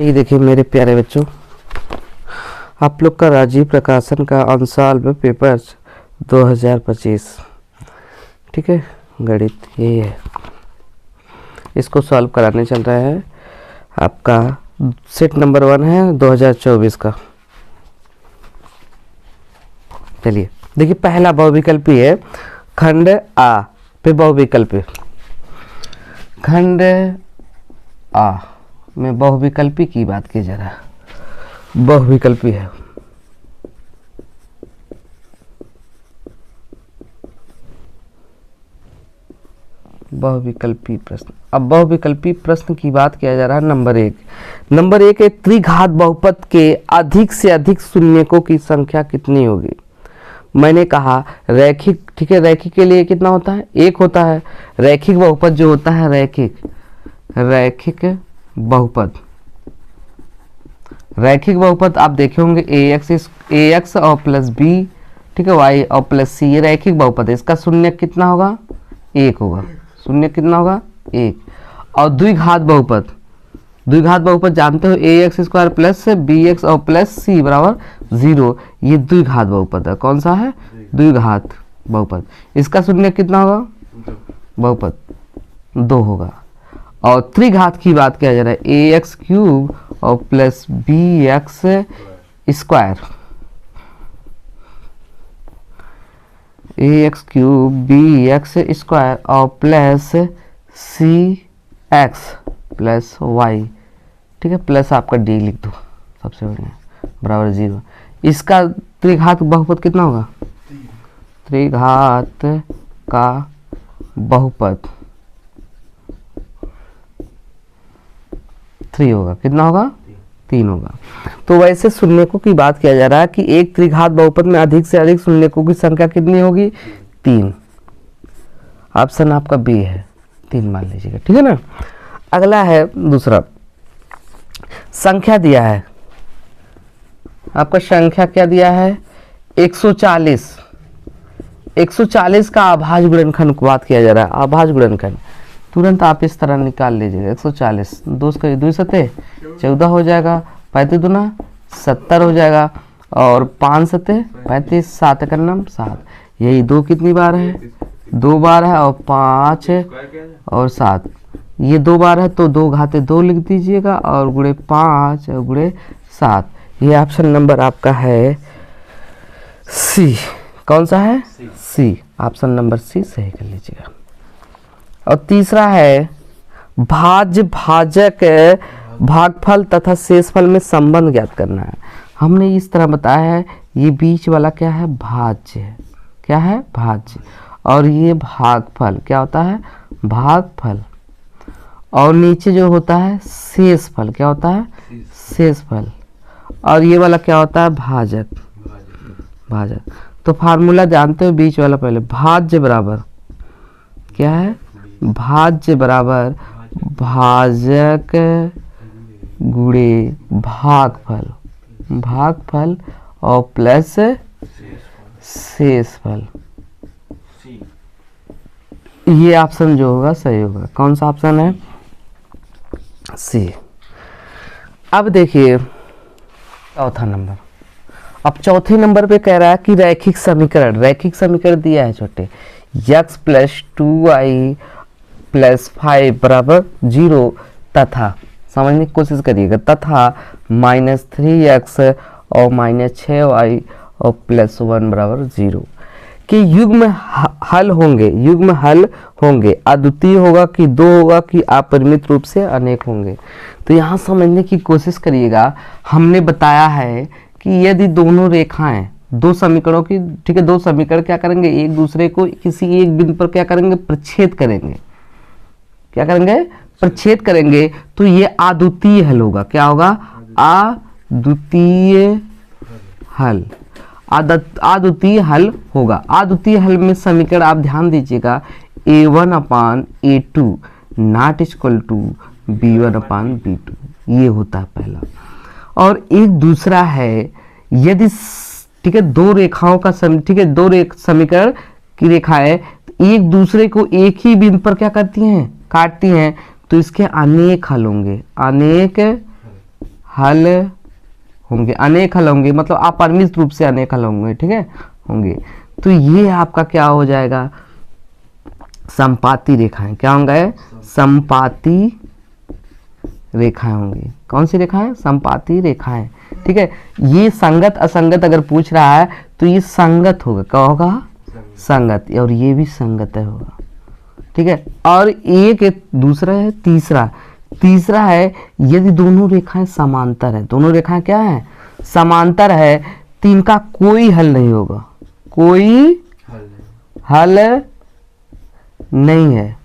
ये देखिए मेरे प्यारे बच्चों, आप लोग का राजीव प्रकाशन का अनसॉल्व पेपर्स 2025, ठीक है, गणित ये है, इसको सॉल्व कराने चल रहा है। आपका सेट नंबर 1 है 2024 का। चलिए देखिए, पहला बहुविकल्पी है खंड आ पे बहुविकल्पी। खंड आ में बहुविकल्पी की बात की जा रहा है, बहुविकल्पी है। बहुविकल्पी प्रश्न। अब बहुविकल्पी प्रश्न की बात किया जा रहा है। नंबर एक है, त्रिघात बहुपद के अधिक से अधिक शून्यकों की संख्या कितनी होगी। मैंने कहा रैखिक, ठीक है, रैखिक के लिए कितना होता है, 1 होता है। रैखिक बहुपद जो होता है, रैखिक बहुपद आप देखे होंगे ax और प्लस बी, ठीक है, y और प्लस सी, ये रैखिक बहुपद है। इसका शून्य कितना होगा, 1 होगा। शून्य कितना होगा, 1। और द्विघात बहुपद जानते हो, ax² प्लस bx और प्लस c बराबर 0, ये द्विघात बहुपद है। कौन सा है, द्विघात बहुपद। इसका शून्य कितना होगा, बहुपद 2 होगा। और त्रिघात की बात किया जा रहा है, ax³ और प्लस bx², ax³ bx² और प्लस cx प्लस y, ठीक है, प्लस आपका d लिख दो सबसे बढ़िया, बराबर 0। इसका त्रिघात बहुपद कितना होगा, त्रिघात का बहुपद 3 होगा। कितना होगा, 3 होगा। तो वैसे शून्यकों की बात किया जा रहा है कि एक त्रिघात बहुपद में अधिक से अधिक शून्यकों की संख्या कितनी होगी, 3। ऑप्शन आपका बी है, 3 मान लीजिएगा, ठीक है ना। अगला है दूसरा, संख्या दिया है आपका, संख्या क्या दिया है, 140। 140 का आभाज्य गुणनखंड की बात किया जा रहा है। आभाज्य गुणनखंड तुरंत आप इस तरह निकाल लीजिएगा। 140 2 सते 14 हो जाएगा, 35 दूना 70 हो जाएगा, और 5 सते 35, 7 का नाम 7। यही 2 कितनी बार है, 2 बार है, और 5 और 7 ये 2 बार है, तो 2 घाते 2 लिख दीजिएगा, और गुणे 5 और गुणे 7। ये ऑप्शन नंबर आपका है सी। कौन सा है, सी। ऑप्शन नंबर सी सही कर लीजिएगा। और तीसरा है, भाज्य भाजक भागफल तथा शेषफल में संबंध ज्ञात करना है। हमने इस तरह बताया है, ये बीच वाला क्या है, भाज्य है। क्या है, भाज्य। और ये भागफल क्या होता है, भागफल। और नीचे जो होता है शेषफल, क्या होता है, शेषफल। और ये वाला क्या होता है, भाजक। तो फार्मूला जानते हो, बीच वाला पहले, भाज्य बराबर क्या है, भाज्य बराबर भाजक गुणे भागफल और प्लस शेषफल। ये ऑप्शन जो होगा सही होगा। कौन सा ऑप्शन है, सी। अब देखिए चौथा नंबर। अब चौथे नंबर पे कह रहा है कि रैखिक समीकरण दिया है छोटे, x प्लस 2y प्लस 5 बराबर 0 तथा, समझने की कोशिश करिएगा, तथा -3x और -6y और प्लस 1 बराबर 0 कि युग्म हल होंगे, अद्वितीय होगा कि 2 होगा कि अपरिमित रूप से अनेक होंगे। तो यहाँ समझने की कोशिश करिएगा, हमने बताया है कि यदि दोनों रेखाएं, 2 समीकरणों की, ठीक है, 2 समीकरण क्या करेंगे, एक दूसरे को किसी एक बिंदु पर क्या करेंगे, प्रच्छेद करेंगे। क्या करेंगे, प्रच्छेद करेंगे, तो ये अद्वितीय हल होगा। क्या होगा, अद्वितीय हल। अद्वितीय हल होगा। अद्वितीय हल में समीकरण आप ध्यान दीजिएगा, a1/a2 not equal to b1/b2, ये होता है पहला। और एक दूसरा है, यदि, ठीक है, 2 रेखाओं का ठीक है, 2 समीकरण की रेखाएं एक दूसरे को एक ही बिंदु पर क्या करती हैं, काटती हैं, तो इसके अनेक हल होंगे। अनेक हल होंगे, अनेक हल होंगे, मतलब अपरिमित रूप से अनेक हल होंगे, ठीक है, होंगे। तो ये आपका क्या हो जाएगा, समपाती रेखाएं। क्या होंगे, समपाती रेखाएं होंगी। कौन सी रेखाएं, समपाती रेखाएं, ठीक है। ये संगत असंगत अगर पूछ रहा है तो ये संगत होगा, क्या होगा, संगत, और ये भी संगत होगा, ठीक है। और एक दूसरा है, तीसरा है यदि दोनों रेखाएं समांतर है, दोनों रेखाएं क्या है, समांतर है, तो इनका कोई हल नहीं होगा, कोई हल नहीं है,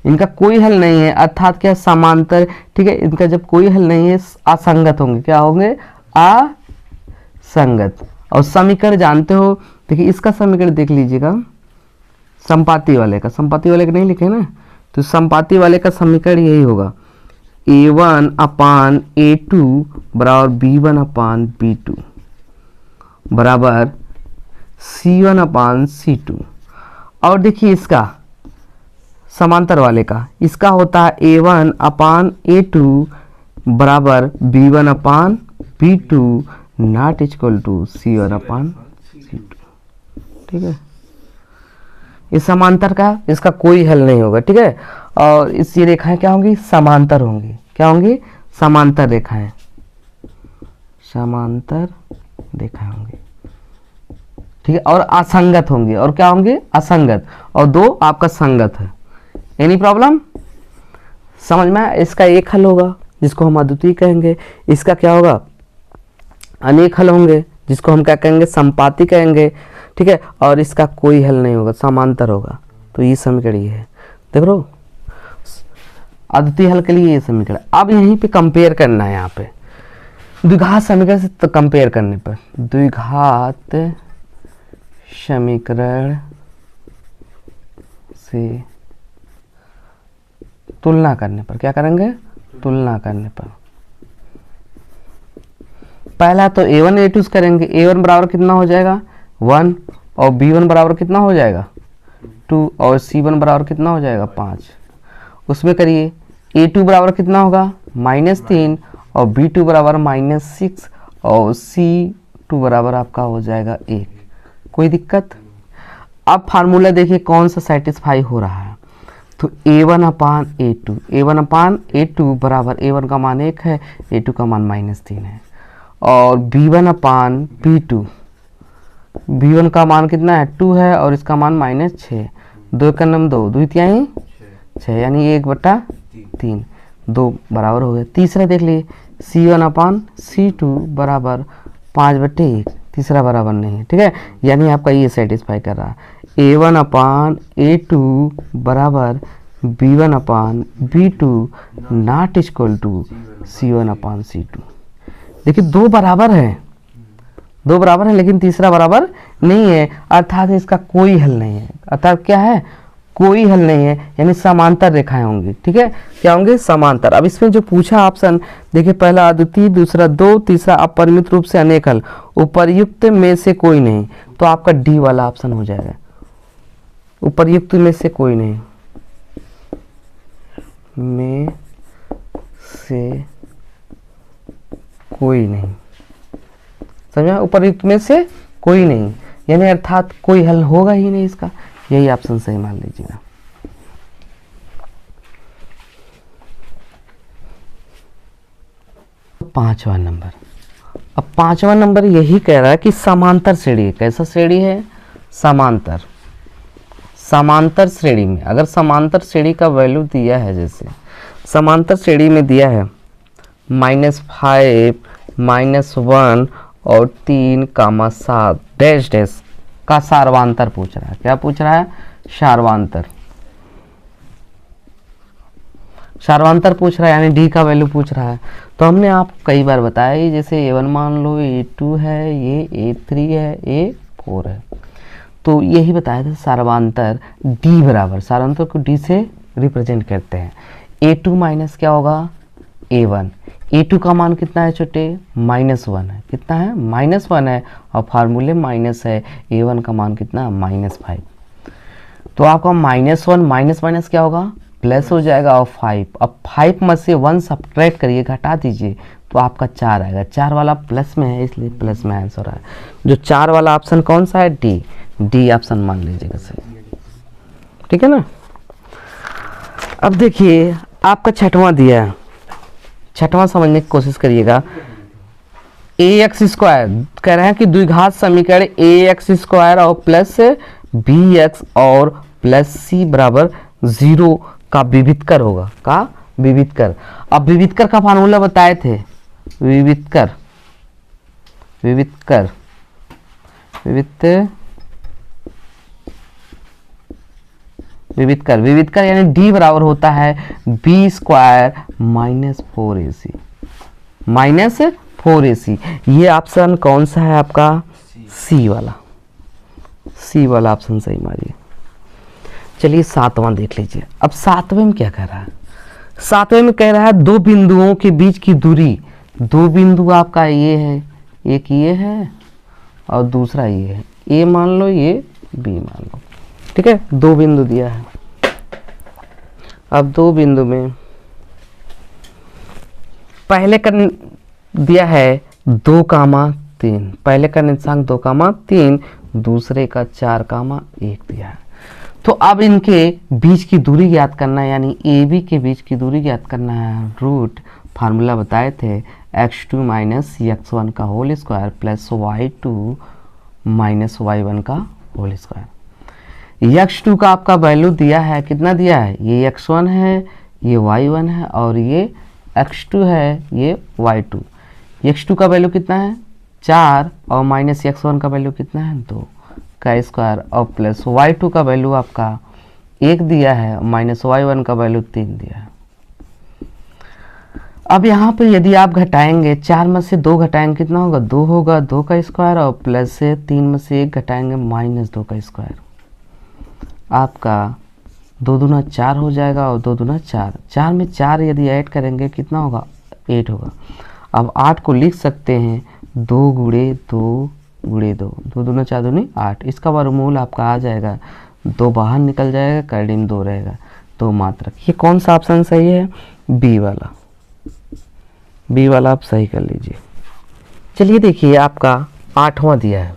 इनका कोई हल नहीं है, अर्थात क्या, समांतर, ठीक है। इनका जब कोई हल नहीं है, असंगत होंगे, क्या होंगे, असंगत। और समीकरण जानते हो, देखिए इसका समीकरण देख लीजिएगा, समपाती वाले का नहीं लिखे ना, तो समपाती वाले का समीकरण यही होगा, a1 अपान a2 बराबर b1 अपान b2 बराबर c1 अपान c2। और देखिए इसका समांतर वाले का, इसका होता है a1 अपान a2 बराबर b1 upon b2 not equal to c1 upon c2, ठीक है। इस समांतर का इसका कोई हल नहीं होगा, ठीक है। और इस ये रेखाएं क्या होंगी, समांतर होंगी, क्या होंगी, समांतर रेखाएं, समांतर रेखाएं होंगी, ठीक है। और असंगत होंगी, और क्या होंगे, असंगत, और दो आपका संगत है। एनी प्रॉब्लम समझ में आया? इसका एक हल होगा जिसको हम अद्वितीय कहेंगे, इसका क्या होगा, अनेक हल होंगे जिसको हम क्या कहेंगे, संपाती कहेंगे, ठीक है। और इसका कोई हल नहीं होगा, समांतर होगा। तो ये समीकरण ये है, देख लो, अद्वितीय हल के लिए ये समीकरण। अब यहीं पे कंपेयर करना है, यहाँ पे द्विघात समीकरण से तो कंपेयर करने पर, द्विघात समीकरण से तुलना करने पर, क्या करेंगे, तुलना करने पर पहला तो a1 a2 करेंगे। a1 बराबर कितना हो जाएगा, 1, और b1 बराबर कितना हो जाएगा, 2, और c1 बराबर कितना हो जाएगा, 5। उसमें करिए a2 बराबर कितना होगा, -3, और b2 बराबर -6, और c2 बराबर आपका हो जाएगा 1। कोई दिक्कत? अब फार्मूला देखिए कौन सा सेटिस्फाई हो रहा है, तो a1 अपान a2 बराबर, a1 का मान 1 है, a2 का मान -3 है, और b1 अपान b1 का मान कितना है, 2 है, और इसका मान -6, 2 का नम 2, 2 तिहाई 6, यानी 1/3, 2 बराबर हो गया। तीसरा देख लिए, c1 अपान c2 बराबर 5/1, तीसरा बराबर नहीं है, ठीक है, यानी आपका ये सेटिस्फाई कर रहा है। a1 अपान a2 बराबर b1 upon b2 not equal to c1 upon c2। देखिए दो बराबर है, लेकिन तीसरा बराबर नहीं है, अर्थात इसका कोई हल नहीं है। अर्थात क्या है, कोई हल नहीं है, यानी समांतर रेखाएं होंगी, ठीक है। क्या होंगे, समांतर। अब इसमें जो पूछा ऑप्शन देखिए, पहला अद्वितीय, दूसरा 2, तीसरा अपरिमित रूप से अनेक हल, उपर्युक्त में से कोई नहीं, तो आपका डी वाला ऑप्शन हो जाएगा, उपर्युक्त में से कोई नहीं, में से कोई नहीं, समझा, उपर्युक्त में से कोई नहीं, यानी अर्थात कोई हल होगा ही नहीं इसका, यही ऑप्शन सही मान लीजिएगा। पांचवा नंबर, अब पांचवा नंबर यही कह रहा है कि समांतर श्रेणी, कैसा श्रेणी है, समांतर, समांतर श्रेणी में, अगर समांतर श्रेणी का वैल्यू दिया है, जैसे समांतर श्रेणी में दिया है -5, -1 और 3, 7 डैश डैश का सार्वांतर पूछ रहा है। क्या पूछ रहा है, सार्वांतर, सार्वांतर पूछ रहा है, यानी डी का वैल्यू पूछ रहा है। तो हमने आपको कई बार बताया, जैसे a1 मान लो, a2 है, ये a3 है, a4 है, तो यही बताया था सार्वांतर d बराबर, सार्वांतर को d से रिप्रेजेंट करते हैं। a2 माइनस क्या होगा, a1, a2 का मान कितना है छोटे, -1 है, कितना है, -1 है, और फार्मूले माइनस है, a1 का मान कितना है, -5, तो आपका -1 माइनस क्या होगा, प्लस हो जाएगा, और 5, अब 5 में से 1 सब्ट्रैक्ट करिए, घटा दीजिए, तो आपका 4 आएगा। 4 वाला प्लस में है इसलिए प्लस में आंसर है। जो 4 वाला ऑप्शन कौन सा है? डी। डी ऑप्शन मान लीजिएगा सही, ठीक है ना। अब देखिए आपका छठवां दिया है, छठवां समझने की कोशिश करिएगा। ए एक्स स्क्वायर कह रहे हैं कि द्विघात समीकरण ए एक्स स्क्वायर और प्लस बी एक्स और प्लस सी बराबर 0 का विविधकर होगा। का विविधकर। अब विविधकर का फार्मूला बताए थे, विविधकर विविधकर विविधकर विविधकर यानी डी बराबर होता है B square minus 4ac minus 4ac। ये ऑप्शन कौन सा है आपका? सी वाला। सी वाला ऑप्शन सही मारिए। चलिए सातवां देख लीजिए। अब सातवें में क्या कह रहा है? सातवें में कह रहा है दो बिंदुओं के बीच की दूरी। दो बिंदु आपका ये है, एक ये है और दूसरा ये है। ए मान लो, ये बी मान लो, ठीक है। दो बिंदु दिया है। अब दो बिंदु में पहले का दिया है 2,3, पहले का निर्देशांक 2,3, दूसरे का 4,1 दिया है। तो अब इनके बीच की दूरी ज्ञात करना है, यानी ए बी के बीच की दूरी ज्ञात करना है। रूट फार्मूला बताए थे x2 माइनस x1 का whole square plus y2 minus y1 का होल स्क्वायर। x2 का आपका वैल्यू दिया है, कितना दिया है? ये x1 है, ये y1 है और ये x2 है, ये y2। x2 का वैल्यू कितना है? 4 और माइनस x1 का वैल्यू कितना है? 2 का स्क्वायर और प्लस y2 का वैल्यू आपका 1 दिया है, माइनस y1 का वैल्यू 3 दिया है। अब यहाँ पर यदि आप घटाएंगे, 4 में से 2 घटाएंगे कितना होगा? 2 होगा, 2 का स्क्वायर और प्लस से 3 में से 1 घटाएंगे माइनस 2 का स्क्वायर। आपका 2 दूना 4 हो जाएगा और 2 दूना 4। 4 में 4 यदि ऐड करेंगे कितना होगा? 8 होगा। अब 8 को लिख सकते हैं 2 गुणे 2 गुणे 2, 2 दूना 4 दूनी 8। इसका वर्गमूल आपका आ जाएगा, 2 बाहर निकल जाएगा, कर्डिम 2 रहेगा, 2 मात्रक। ये कौन सा ऑप्शन सही है? बी वाला। बी वाला आप सही कर लीजिए। चलिए देखिए आपका 8वां दिया है।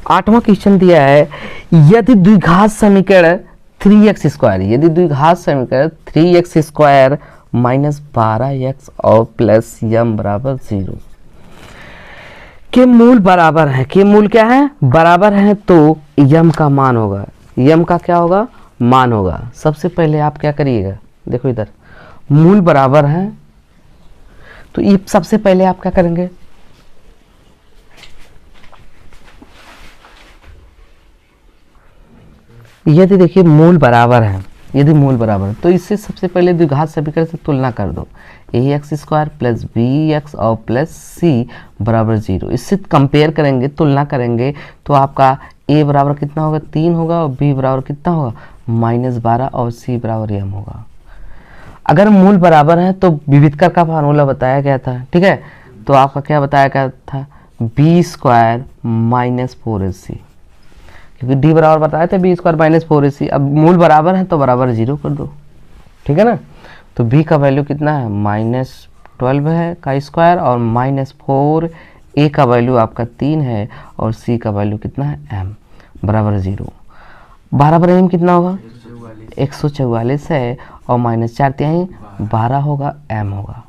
8वां क्वेश्चन दिया है यदि द्विघात समीकरण 3x स्क्वायर, यदि द्विघात समीकरण 3x स्क्वायर माइनस 12x और प्लस m बराबर 0 के मूल बराबर है, के मूल क्या है? बराबर है, तो m का मान होगा। m का क्या होगा? मान होगा। सबसे पहले आप क्या करिएगा, देखो इधर मूल बराबर है, तो ये सबसे पहले आप क्या करेंगे? यदि देखिए मूल बराबर है, यदि मूल बराबर तो इससे सबसे पहले द्विघात समीकरण से तुलना कर दो। ax स्क्वायर प्लस bx और प्लस c बराबर 0। इससे कंपेयर करेंगे, तुलना करेंगे, तो आपका a बराबर कितना होगा? 3 होगा और b बराबर कितना होगा? -12 और c बराबर m होगा। अगर मूल बराबर है तो विविधकर का फार्मूला बताया गया था, ठीक है। तो आपका क्या बताया गया था? बी स्क्वायर माइनस 4ac, क्योंकि डी बराबर बताया था बी स्क्वायर माइनस 4ac। अब मूल बराबर है तो बराबर 0 कर दो, ठीक है ना। तो बी का वैल्यू कितना है? -12 है का स्क्वायर और -4, ए का वैल्यू आपका 3 है और सी का वैल्यू कितना है? m बराबर 0। बराबर m कितना होगा? 144 है और -4 12 होगा, m होगा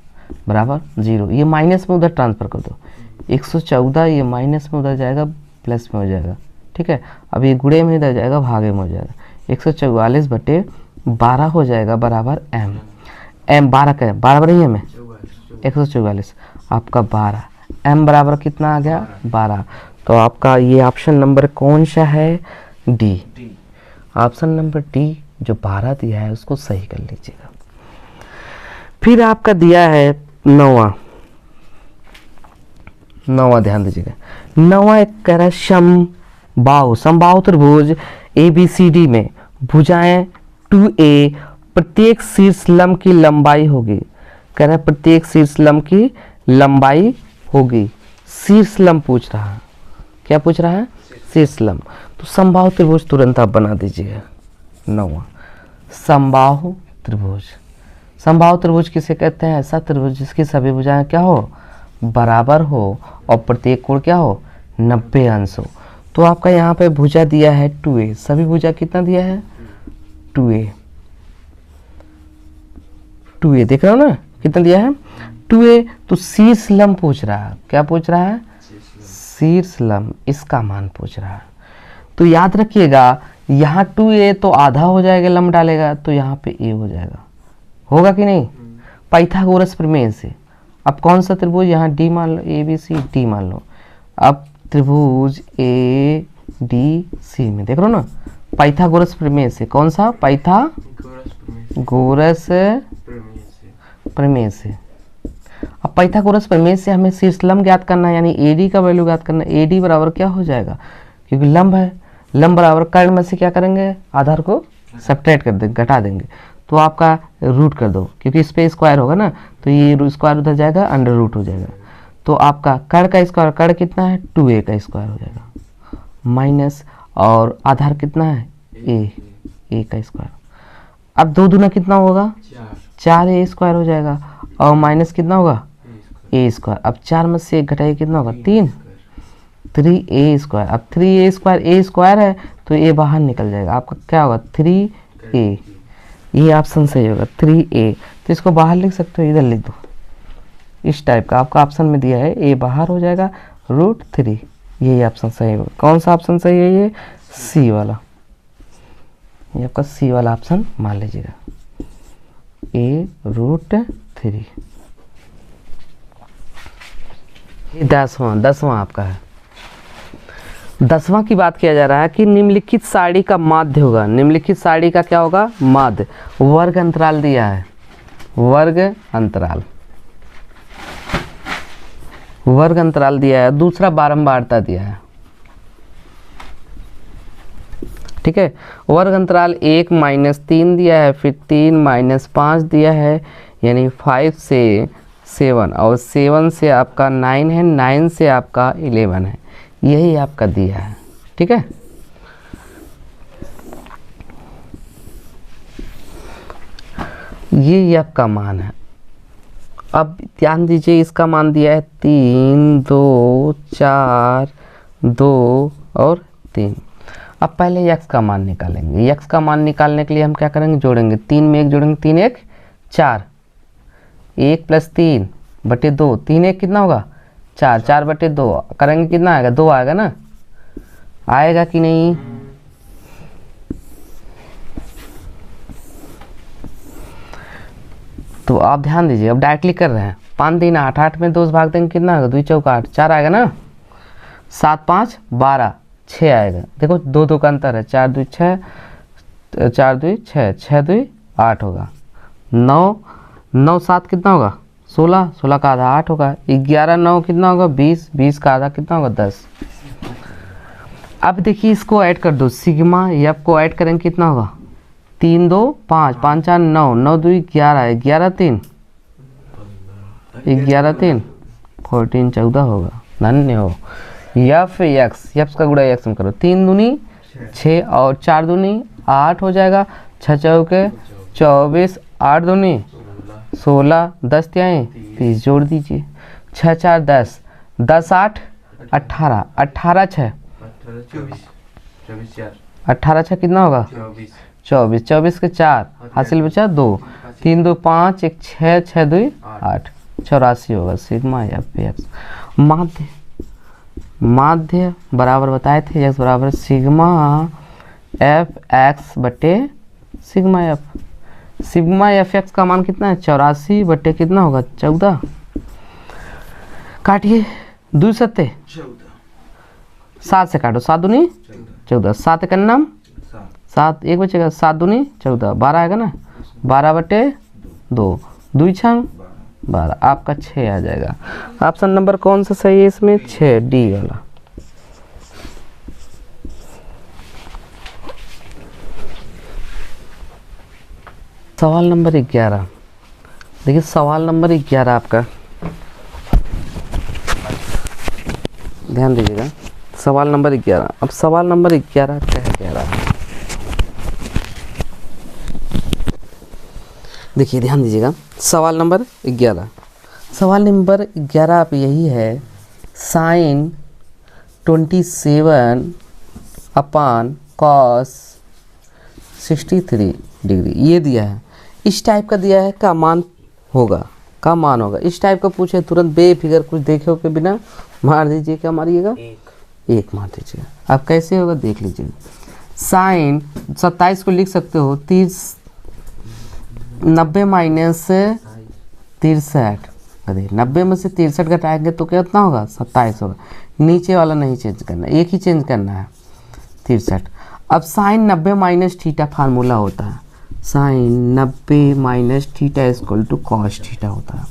बराबर 0। ये माइनस में उधर ट्रांसफर कर दो, 114 ये माइनस में उधर जाएगा, प्लस में हो जाएगा, ठीक है। अब ये गुणे में इधर जाएगा, भागे में हो जाएगा। 144/12 हो जाएगा बराबर m। m 12 का है, 12 बराबर में 144 आपका 12, m बराबर कितना आ गया? 12। तो आपका ये ऑप्शन नंबर कौन सा है? डी। ऑप्शन नंबर डी जो 12 दिया है उसको सही कर लीजिएगा। फिर आपका दिया है 9वां, ध्यान दीजिएगा। 9वां एक कह रहा है समबाहु त्रिभुज ABCD में भुजाएं 2a, प्रत्येक शीर्ष लंब की लंबाई होगी। कह रहा है प्रत्येक शीर्ष लंब की लंबाई होगी। शीर्ष लंब पूछ रहा है, क्या पूछ रहा है? शीर्ष लंब। तो समबाहु त्रिभुज तुरंत आप बना दीजिएगा। 9वां समबाहु त्रिभुज, समबाहु त्रिभुज किसे कहते हैं? ऐसा त्रिभुज जिसकी सभी भुजाएं क्या हो? बराबर हो और प्रत्येक कोण क्या हो? 90 अंश हो। तो आपका यहाँ पे भुजा दिया है 2a, सभी भुजा कितना दिया है? 2a। 2a देख रहे हो ना कितना दिया है? 2a। तो शीर्ष लंब पूछ रहा है, क्या पूछ रहा है? शीर्ष लंब, इसका मान पूछ रहा है। तो याद रखिएगा यहाँ 2a तो आधा हो जाएगा, लंब डालेगा तो यहाँ पे a हो जाएगा, होगा कि नहीं? पाइथागोरस प्रमेय से। अब कौन सा त्रिभुज? यहाँ डी मान लो, ए बी सी डी मान लो। अब त्रिभुज ए डी सी में देख लो ना, पाइथागोरस प्रमेय से। कौन सा? पाइथागोरस प्रमेय से। अब पाइथागोरस प्रमेय से हमें शीर्ष लंब ज्ञात करना है, यानी एडी का वैल्यू ज्ञात करना है। एडी बराबर क्या हो जाएगा? क्योंकि लंब है, लंब बराबर कर्ण में से क्या करेंगे? आधार को सब्ट्रैक्ट कर देंगे, घटा देंगे। तो आपका रूट कर दो, क्योंकि इस पे स्क्वायर होगा ना, तो ये स्क्वायर उधर जाएगा, अंडर रूट हो जाएगा। तो आपका कर्ण का स्क्वायर, कर्ण कितना है? 2a का स्क्वायर हो जाएगा, माइनस और आधार कितना है? a का स्क्वायर। अब 2 दूना कितना होगा? 4a स्क्वायर हो जाएगा, और माइनस कितना होगा? a square. अब 4 में से 1 घटाइए, कितना होगा? 3a square. अब 3a स्क्वायर, a स्क्वायर है तो a बाहर निकल जाएगा, आपका क्या होगा? 3a। ये ऑप्शन सही होगा, 3a। तो इसको बाहर लिख सकते हो, इधर लिख दो, इस टाइप का आपका ऑप्शन में दिया है, a बाहर हो जाएगा, √3। यही ऑप्शन सही होगा। कौन सा ऑप्शन सही है? ये सी वाला, ये आपका सी वाला ऑप्शन मान लीजिएगा, a√3। ये 10वां आपका है। 10वां की बात किया जा रहा है कि निम्नलिखित सारणी का माध्य होगा। निम्नलिखित सारणी का क्या होगा? माध्य। वर्ग अंतराल दिया है, वर्ग अंतराल, वर्ग अंतराल दिया है। दूसरा बारंबारता दिया है, ठीक है। वर्ग अंतराल 1 - 3 दिया है, फिर 3 - 5 दिया है, यानी 5 से 7, और 7 से आपका 9 है, 9 से आपका 11 है। यही आपका दिया है, ठीक है। ये आपका मान है। अब ध्यान दीजिए, इसका मान दिया है 3, 2, 4, 2 और 3। अब पहले यक्स का मान निकालेंगे। यक्स का मान निकालने के लिए हम क्या करेंगे? जोड़ेंगे, 3 में 1 जोड़ेंगे, 3 1 4, 1 + 3 / 2, 3 1 कितना होगा? 4, 4 / 2 करेंगे, कितना आएगा? 2 आएगा ना, आएगा कि नहीं? तो आप ध्यान दीजिए, अब डायरेक्टली कर रहे हैं। 5 3 8, 8 में 2 से भाग देंगे, कितना आएगा? 2 4 8, 4 आएगा ना। 7 5 12, 6 आएगा। देखो 2 2 का अंतर है, 4 2 6, 4 2 6, 6 2 8 होगा। 9 9 7 कितना होगा? 16, 16 का आधा 8 होगा। 11 9 कितना होगा? 20, 20 का आधा कितना होगा? 10। अब देखिए इसको ऐड कर दो, सिग्मा एफ को ऐड करेंगे, कितना होगा? 3 2 5, 5 4 9, 9 2 11, 11 3 11 3 14 14 होगा। धन्य हो। एफ एक्स, एफ का गुणा एक्स में करो, 3 दूनी 6 और 4 दूनी 8 हो जाएगा। 6 चौके 24, 8 दूनी 16, 10 त्याएँ 30, जोड़ दीजिए। 6 4 10, 10 8 18, 18 6 18 6 कितना होगा? 24, 24 के 4 हासिल बचा 2, 3 2 5, 1 6, 6 2 8, 84 होगा। सिग्मा एफ एक्स माध्य, माध्य बराबर बताए थे, एक्स बराबर सिग्मा एफ एक्स बटे sigma F. Sigma F x का मान कितना है? 84 बटे कितना होगा? 14। काटिए, 2 सत्ते 7 से काटो, 7 दूनी 14, 7 का नाम 7, 1 बचेगा, 7 दूनी 14, 12 आएगा ना। 12 बटे 2, 2 6 12, आपका 6 आ जाएगा। ऑप्शन नंबर कौन सा सही है इसमें? 6, डी वाला। सवाल नंबर 11, देखिए सवाल नंबर 11 आपका, ध्यान दीजिएगा। सवाल नंबर 11, अब सवाल नंबर 11 क्या कह रहा है? देखिए ध्यान दीजिएगा, सवाल नंबर 11। सवाल नंबर 11 आप यही है, साइन 27 अपान कॉस 63 डिग्री ये दिया है, इस टाइप का दिया है, का मान होगा, का मान होगा। इस टाइप का पूछे तुरंत बेफिक्र कुछ देखे के बिना मार दीजिए, क्या मारिएगा, एक मार दीजिएगा। अब कैसे होगा देख लीजिए। साइन 27 को लिख सकते हो 90 माइनस 63, अरे 90 में से 63 घटाएंगे तो कितना होगा, 27 होगा। नीचे वाला नहीं चेंज करना, एक ही चेंज करना है, 63। अब साइन 90 माइनस थीटा फार्मूला होता है, sine 90 minus theta equal to cos theta होता है।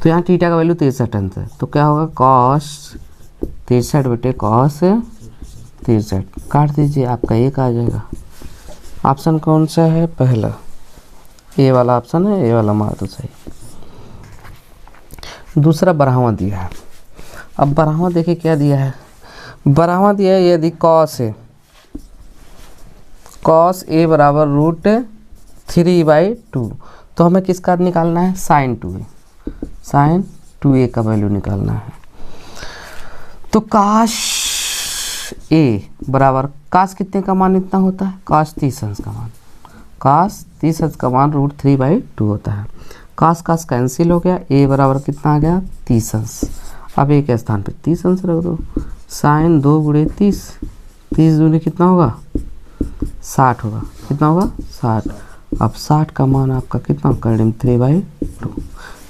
तो यहाँ थीटा का वैल्यू 63 है, तो क्या होगा, कॉस 63 बटे कॉस 63, काट दीजिए, आपका एक आ जाएगा। ऑप्शन कौन सा है, पहला, ये वाला ऑप्शन है, ये वाला मार दो सही। दूसरा बढ़ावा दिया है। अब बढ़ावा देखिए क्या दिया है, बढ़ावा दिया है यदि कॉस है, कॉस ए बराबर √3/2, तो हमें किसका निकालना है, साइन 2a, साइन 2a का वैल्यू निकालना है। तो काश ए बराबर, काश कितने का मान इतना होता है, काश 30 अंश का मान, काश 30 अंश का मान √3/2 होता है। काश काश कैंसिल हो गया, ए बराबर कितना आ गया, 30 अंश। अब ए के स्थान पे 30 अंश रख दो, साइन 2 × 30, 30 दूनी कितना होगा, 60 होगा, कितना होगा, 60। अब 60 का मान आपका कितना कर दें, 3/2,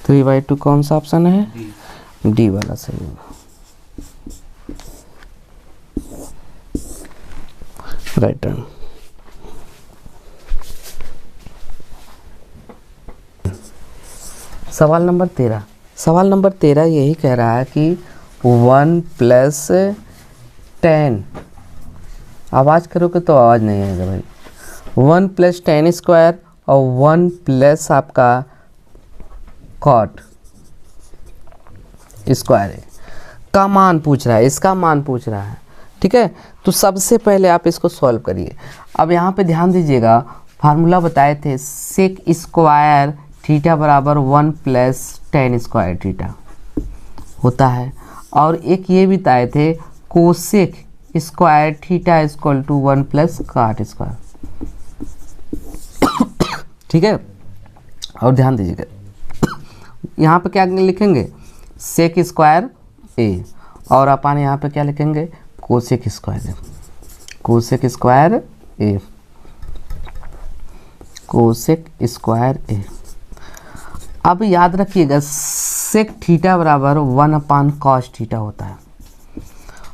3/2 कौन सा ऑप्शन है, डी वाला सही होगा, राइट टर्न। सवाल नंबर 13, सवाल नंबर 13 यही कह रहा है कि 1 + 10, आवाज़ करोगे तो आवाज़ नहीं आएगा भाई, 1 + 10² और 1 प्लस आपका कॉट स्क्वायर है का मान पूछ रहा है, इसका मान पूछ रहा है, ठीक है। तो सबसे पहले आप इसको सॉल्व करिए। अब यहाँ पे ध्यान दीजिएगा, फार्मूला बताए थे सेक स्क्वायर थीटा बराबर 1 + 10² थीटा होता है, और एक ये भी बताए थे cosec square theta equal to 1 + cot square, ठीक है। और ध्यान दीजिएगा यहाँ पे क्या लिखेंगे, सेक स्क्वायर ए, और अपन यहाँ पे क्या लिखेंगे, कोसेक स्क्वायर, कोसेक स्क्वायर ए, कोसेक स्क्वायर ए। अब याद रखिएगा सेक थीटा बराबर 1/cos थीटा होता है,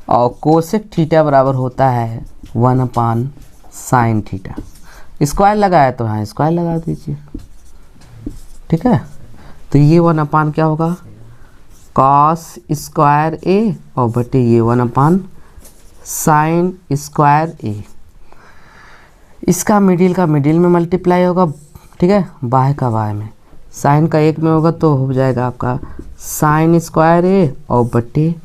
और कोसेक थीटा बराबर होता है 1/sin थीटा। स्क्वायर लगाया तो हाँ स्क्वायर लगा दीजिए, ठीक है। तो ये 1/ क्या होगा, cos स्क्वायर ए, और बटे ये 1/sin स्क्वायर ए। इसका मिडिल का मिडिल में मल्टीप्लाई होगा, ठीक है, बाय का बाय में, साइन का एक में होगा तो हो जाएगा आपका sin स्क्वायर ए, और बटे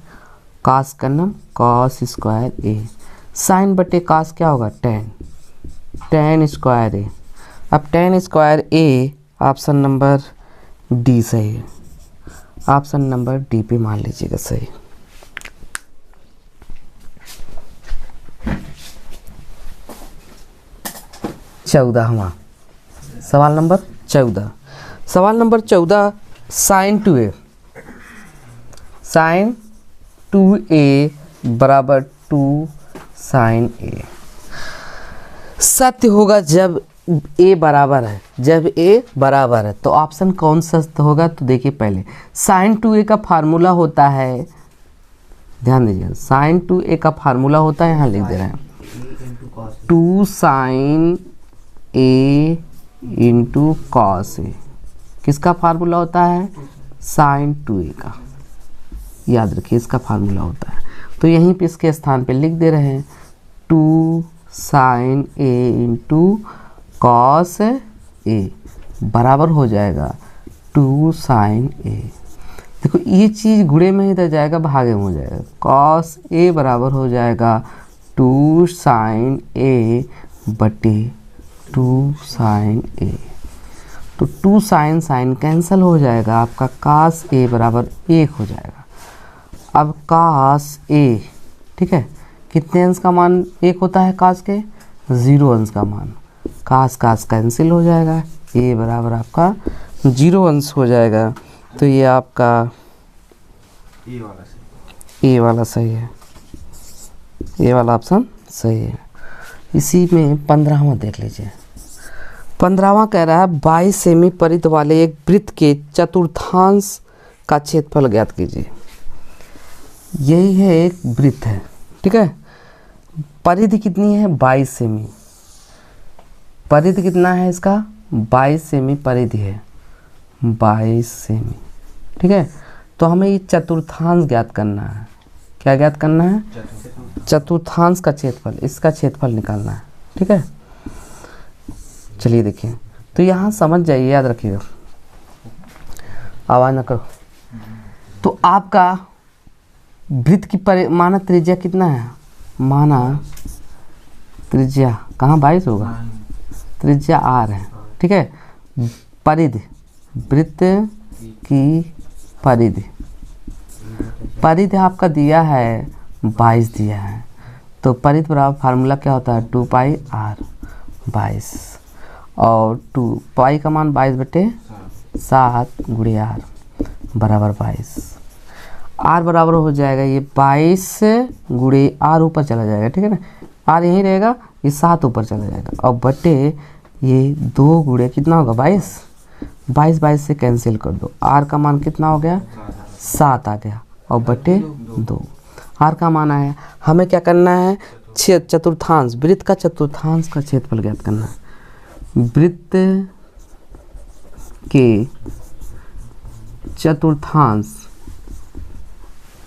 cos का नाम cos स्क्वायर ए। साइन बटे cos क्या होगा, tan स्क्वायर ए। अब tan square A option number D सही है, ऑप्शन नंबर डी पे मान लीजिएगा सही। चौदहवां सवाल नंबर 14, सवाल number 14 sin 2a, sin 2a बराबर 2 sin a। सत्य होगा जब a बराबर है, जब a बराबर है तो ऑप्शन कौन सा होगा, तो देखिए पहले sin 2a का फार्मूला होता है, ध्यान दीजिए sin 2a का फार्मूला होता है, यहाँ लिख दे रहे हैं 2 sin a × cos a। किसका फार्मूला होता है, sin 2a का, याद रखिए इसका फार्मूला होता है। तो यहीं पे इसके स्थान पे लिख दे रहे हैं 2 sin a × cos a बराबर हो जाएगा 2 sin a। देखो ये चीज़ गुणे में इधर जाएगा, भागे में हो जाएगा, cos a बराबर हो जाएगा 2 sin a बटे 2 sin a। तो 2 साइन साइन कैंसिल हो जाएगा, आपका कास ए बराबर 1 हो जाएगा। अब कास ए, ठीक है, कितने अंश का मान 1 होता है कास के? 0 अंश का मान। कास कास कैंसिल हो जाएगा, ए बराबर आपका 0 अंश हो जाएगा। तो ये आपका ए वाला सही है, ए वाला ऑप्शन सही है। इसी में 15वां देख लीजिए। 15वां कह रहा है 22 सेमी परिधि वाले एक वृत्त के चतुर्थांश का क्षेत्रफल ज्ञात कीजिए। यही है, एक वृत्त है, ठीक है। परिधि कितनी है? 22 सेमी। परिधि कितना है इसका? 22 सेमी परिधि है, 22 सेमी, ठीक है। तो हमें ये चतुर्थांश ज्ञात करना है। क्या ज्ञात करना है? चतुर्थांश का क्षेत्रफल, इसका क्षेत्रफल निकालना है, ठीक है। चलिए देखिए, तो यहाँ समझ जाइए, याद रखिएगा, आवाज़ ना करो। तो आपका वृत्त की माना त्रिज्या कितना है? माना त्रिज्या कहाँ 22 होगा, त्रिज्या r है, ठीक है। परिधि, वृत्त की परिधि, परिधि आपका दिया है 22 दिया है। तो परिधि बराबर फार्मूला क्या होता है? 2 पाई r 22, और 2 पाई का मान 22/7 गुणे r बराबर 22। r बराबर हो जाएगा ये 22 गुणे r ऊपर चला जाएगा, ठीक है ना, r यहीं रहेगा, ये 7 ऊपर चला जाएगा, और बटे ये 2 गुणे कितना होगा? 22। 22 से कैंसिल कर दो, r का मान कितना हो गया? 7 आ गया, और बटे 2 r का मान आया। हमें क्या करना है? चतुर्थांश, वृत्त का चतुर्थांश का क्षेत्रफल ज्ञात करना है। वृत्त के चतुर्थांश,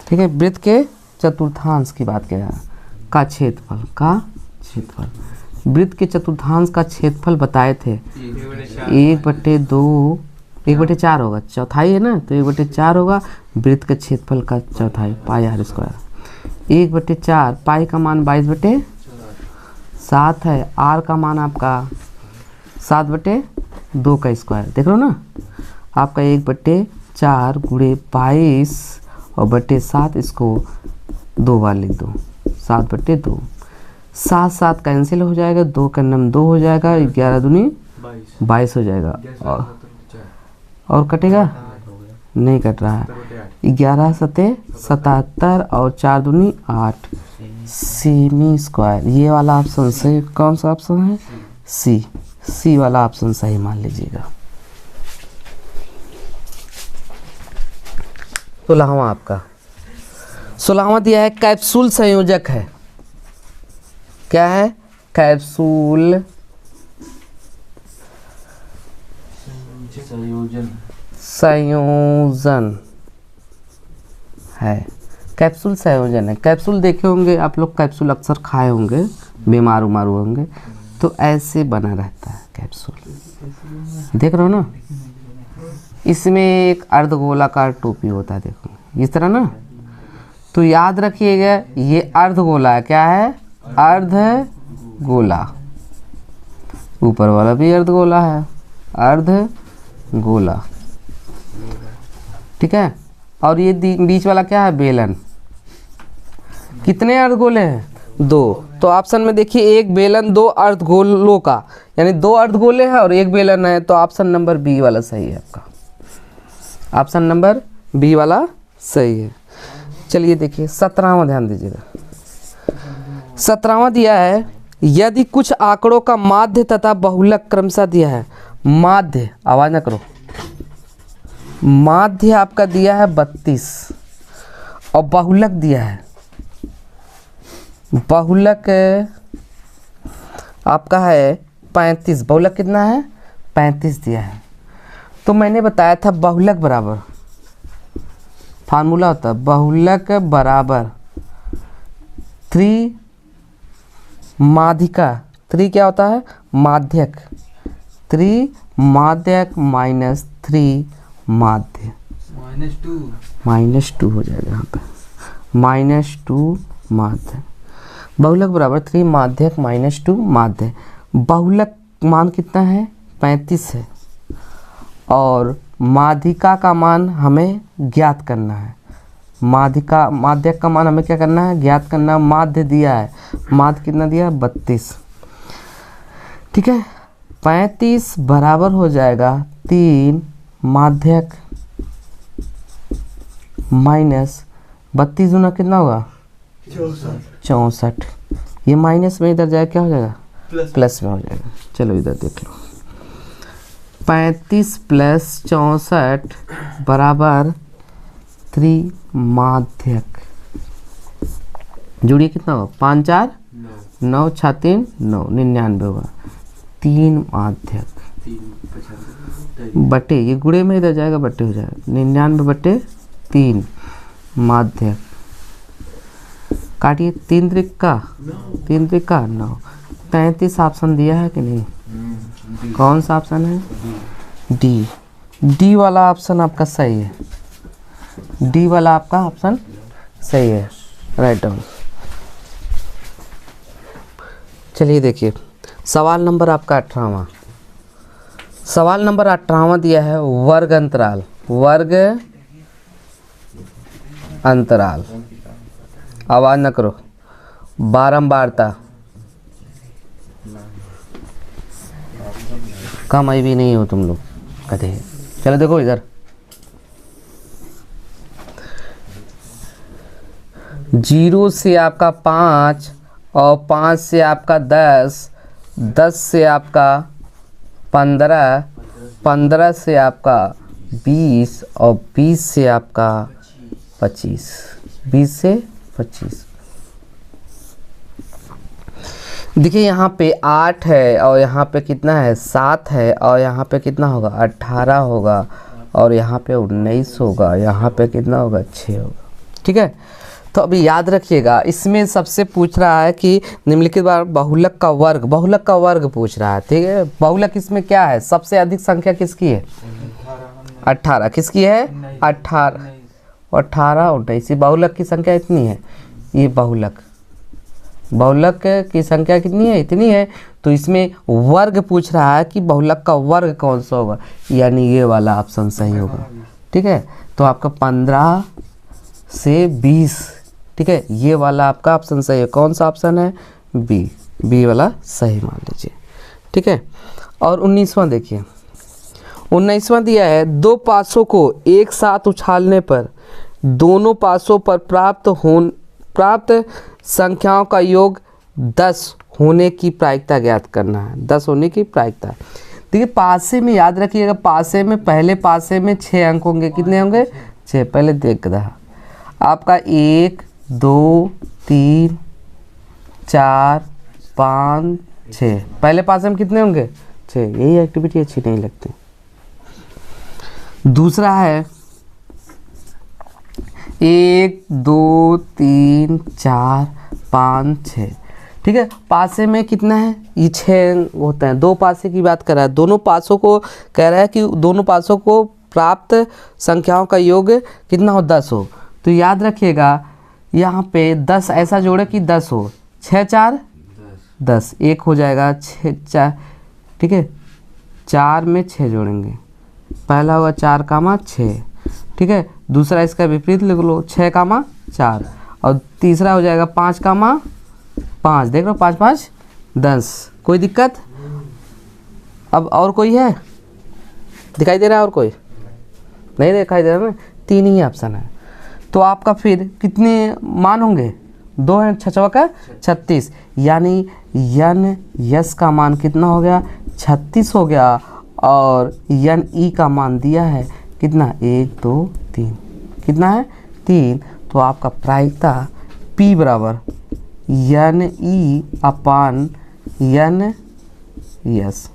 ठीक है, वृत्त के चतुर्थांश की बात किया का क्षेत्रफल, का क्षेत्रफल। वृत्त के चतुर्थांश का क्षेत्रफल बताए थे 1/2, 1/4 होगा, चौथाई है ना, तो 1/4 होगा। वृत्त के क्षेत्रफल का चौथाई पाई r स्क्वायर, 1/4, पाई का मान 22/7 है, r का मान आपका 7/2 का स्क्वायर, देख लो ना, आपका 1/4 गुणे 22 और बटे 7, इसको 2 बार लिख दो, 7/2। 7 कैंसिल हो जाएगा, 2 का नम 2 हो जाएगा, 11 दूनी 22 हो जाएगा, और कटेगा नहीं कट रहा है, 11 सते 77 और 4 दूनी 8 सेमी स्क्वायर। ये वाला ऑप्शन सही, कौन सा ऑप्शन है? सी वाला ऑप्शन सही मान लीजिएगा। 16वां आपका, 16वां दिया है कैप्सूल संयोजक है। क्या है? कैप्सूल संयोजन है, कैप्सूल संयोजन है। कैप्सूल देखे होंगे आप लोग, कैप्सूल अक्सर खाए होंगे, बीमार उमार हुए होंगे, तो ऐसे बना रहता है कैप्सूल, देख रहे हो ना। इसमें एक अर्धगोलाकार टोपी होता है, देखो इस तरह ना। तो याद रखिएगा ये अर्धगोला है। क्या है? अर्धगोला। ऊपर वाला भी अर्धगोला है, अर्धगोला, ठीक है। और ये बीच वाला क्या है? बेलन। कितने अर्धगोले हैं? 2। तो ऑप्शन में देखिए, एक बेलन 2 अर्धगोलों का, यानी 2 अर्धगोले हैं और एक बेलन है, तो ऑप्शन नंबर बी वाला सही है आपका, ऑप्शन नंबर बी वाला सही है। चलिए देखिए 17वां ध्यान दीजिएगा। 17वां दिया है, यदि कुछ आंकड़ों का माध्य तथा बहुलक क्रमशः दिया है। माध्य, आवाज ना करो, माध्य आपका दिया है 32 और बहुलक दिया है, बहुलक आपका है 35। बहुलक कितना है? 35 दिया है। तो मैंने बताया था बहुलक बराबर, फार्मूला होता है बहुलक बराबर 3 माध्यिका, 3 क्या होता है? माध्यक, 3 माध्यक माइनस 3 माध्य, -2 हो जाएगा यहाँ पे, -2 माध्य। बहुलक बराबर 3 माध्यक -2 माध्य। बहुलक मान कितना है? 35 है, और माध्यिका का मान हमें ज्ञात करना है। माध्यक का मान हमें क्या करना है, ज्ञात करना है। माध्य दिया है, माध्य कितना दिया है 32, ठीक है। 35 बराबर हो जाएगा 3 माध्यक माइनस 32 गुना कितना होगा 64। ये माइनस में इधर जाएगा क्या हो जाएगा प्लस में हो जाएगा। चलो इधर देख लो, 35 प्लस 64 बराबर 3 माध्यक। जुड़िए कितना होगा 5 4 9 6 3 9 99 होगा। 3 माध्यक बटे, ये गुणे में इधर जाएगा बटे हो जाएगा 99 बटे 3 माध्यक। काटिए 3 त्रिका 9। 35 ऑप्शन दिया है कि नहीं, कौन सा ऑप्शन है डी वाला ऑप्शन आपका सही है। डी वाला आपका ऑप्शन सही है, राइट डाउन। चलिए देखिए सवाल नंबर आपका 18वां। सवाल नंबर 18वां दिया है वर्ग अंतराल। वर्ग अंतराल, आवाज न करो, बारंबारता कम आई भी नहीं हो तुम लोग कहते हैं। चलो देखो इधर 0 से आपका 5 और 5 से आपका 10, 10 से आपका 15, 15 से आपका 20 और 20 से आपका 25, 20 से 25। देखिए यहाँ पे 8 है और यहाँ पे कितना है 7 है और यहाँ पे कितना होगा 18 होगा और यहाँ पे 19 होगा, यहाँ पे कितना होगा 6 होगा, ठीक है। तो अभी याद रखिएगा इसमें सबसे पूछ रहा है कि निम्नलिखित बार बहुलक का वर्ग, बहुलक का वर्ग पूछ रहा है, ठीक है। बहुलक इसमें क्या है, सबसे अधिक संख्या किसकी है 18, किसकी है 18 और 19। बहुलक की संख्या इतनी है, ये बहुलक की संख्या कितनी है इतनी है। तो इसमें वर्ग पूछ रहा है कि बहुलक का वर्ग कौन सा होगा, यानी ये वाला ऑप्शन सही होगा, ठीक है। तो आपका 15 से 20, ठीक है, ये वाला आपका ऑप्शन सही है। कौन सा ऑप्शन है बी वाला सही मान लीजिए, ठीक है। और 19वां देखिए, 19वां दिया है 2 पासों को एक साथ उछालने पर दोनों पासों पर प्राप्त संख्याओं का योग 10 होने की प्रायिकता ज्ञात करना है। 10 होने की प्रायिकता, देखिए पासे में याद रखिएगा, पासे में पहले पासे में 6 अंक होंगे, कितने होंगे 6। पहले देख रहा आपका 1 2 3 4 5 6, पहले पासे में कितने होंगे 6। यही एक्टिविटी अच्छी नहीं लगती। दूसरा है 1 2 3 4 5 6, ठीक है। पासे में कितना है ये 6 होता है। 2 पासे की बात कर रहा है, दोनों पासों को कह रहा है कि दोनों पासों को प्राप्त संख्याओं का योग कितना हो 10 हो। तो याद रखिएगा यहाँ पे 10 ऐसा जोड़े कि 10 हो। 6 4 10, 1 हो जाएगा 6 4, ठीक है। 4 में 6 जोड़ेंगे, पहला होगा 4 कामा 6, ठीक है। दूसरा इसका विपरीत लिख लो 6 कामा 4 और तीसरा हो जाएगा 5 कामा 5। देख लो 5 5 10, कोई दिक्कत। अब और कोई है दिखाई दे रहा है, और कोई नहीं दिखाई दे रहा ना, 3 ही ऑप्शन है। तो आपका फिर कितने मान होंगे 2 है 6 का 36, यानी यन यस का मान कितना हो गया 36 हो गया। और यन ई का मान दिया है कितना 1 2 3, कितना है 3। तो आपका प्रायिकता P बराबर यन ई अपान यन यस।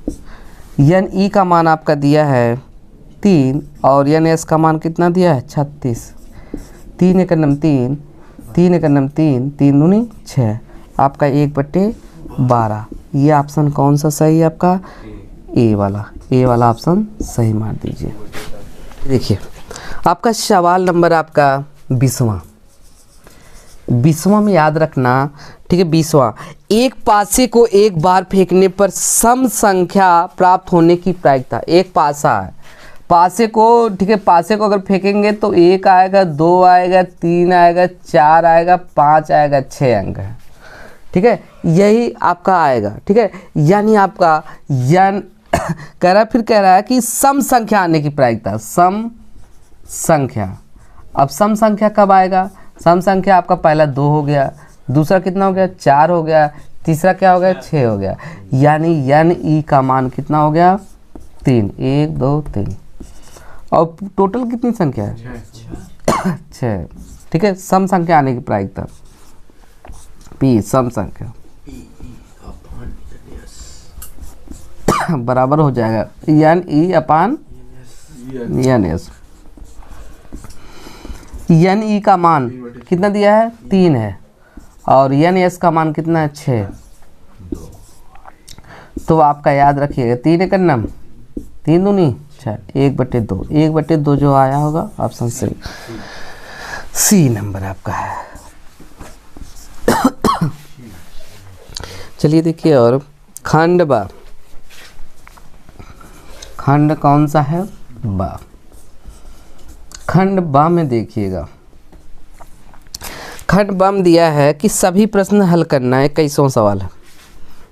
यन ई का मान आपका दिया है 3 और यन एस का मान कितना दिया है 36। 3 एक 3, 3 एक 3, 3 दूनी 6, आपका 1/12। ये ऑप्शन कौन सा सही है आपका ए वाला ऑप्शन सही मार दीजिए। देखिए आपका सवाल नंबर आपका 20वां में याद रखना, ठीक है। 20वां, एक पासे को एक बार फेंकने पर सम संख्या प्राप्त होने की प्रायिकता। एक पासा है, पासे को, ठीक है, पासे को अगर फेंकेंगे तो 1 आएगा, 2 आएगा, 3 आएगा, 4 आएगा, 5 आएगा, 6 अंक है, ठीक है, यही आपका आएगा, ठीक है। यानी आपका कह रहा है कि सम संख्या आने की प्रायिकता, सम संख्या। अब सम संख्या कब आएगा? सम संख्या आपका पहला 2 हो गया, दूसरा कितना हो गया? 4 हो गया, तीसरा क्या हो गया? 6 हो गया। यानी एन ई का मान कितना हो गया? 3, 1 2 3। और टोटल कितनी संख्या है? 6, ठीक है। सम संख्या आने की प्रायिकता पी, सम संख्या बराबर हो जाएगा एन ई अपान एन एस। एन ई का मान कितना दिया है? 3 है, और एन एस का मान कितना है? 6। तो आपका याद रखिएगा 3 एकड़ नम 3 दूनी 6, 1/2, 1/2 जो आया होगा ऑप्शन सी नंबर आपका है। चलिए देखिए, और खंड बा, खंड कौन सा है? बा। खंड बा में देखिएगा, खंड बम दिया है कि सभी प्रश्न हल करना है। 21वां सवाल है,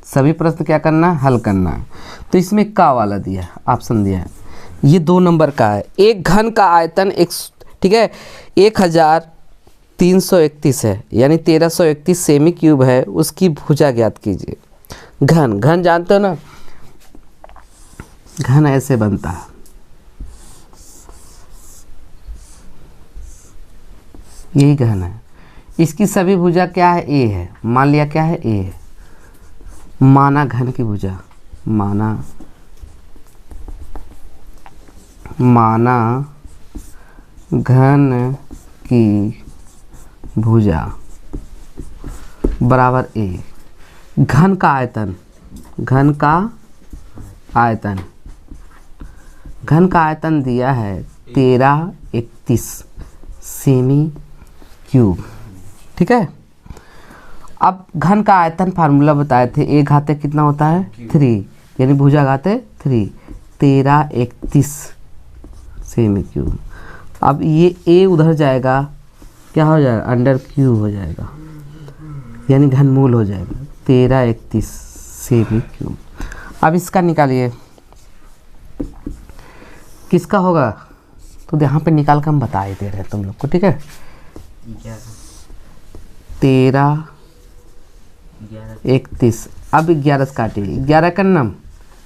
सभी प्रश्न क्या करना है? हल करना है। तो इसमें का वाला दिया है, ऑप्शन दिया है, ये 2 नंबर का है। एक घन का आयतन ठीक है 1331 है, यानी 1331 सेमी क्यूब है, उसकी भुजा ज्ञात कीजिए। घन, घन जानते हो ना, घन ऐसे बनता है, यही घन है। इसकी सभी भुजा क्या है? ए है। मान लिया क्या है? ए है। माना घन की भुजा, माना घन की भुजा बराबर ए। घन का आयतन, घन का आयतन, घन का आयतन दिया है 1331 सेमी क्यूब, ठीक है। अब घन का आयतन फार्मूला बताए थे, ए घाते कितना होता है? 3, यानी भुजा घाते 3, 1331 सेमी क्यूब। अब ये ए उधर जाएगा, क्या हो जाएगा? अंडर क्यूब हो जाएगा, यानी घनमूल हो जाएगा 1331 सेमी क्यूब। अब इसका निकालिए, किसका होगा? तो यहाँ पे निकाल कर हम बता ही दे रहे हैं तुम लोग को, ठीक है। 1331, अब 11 से काटिए, 11 का नम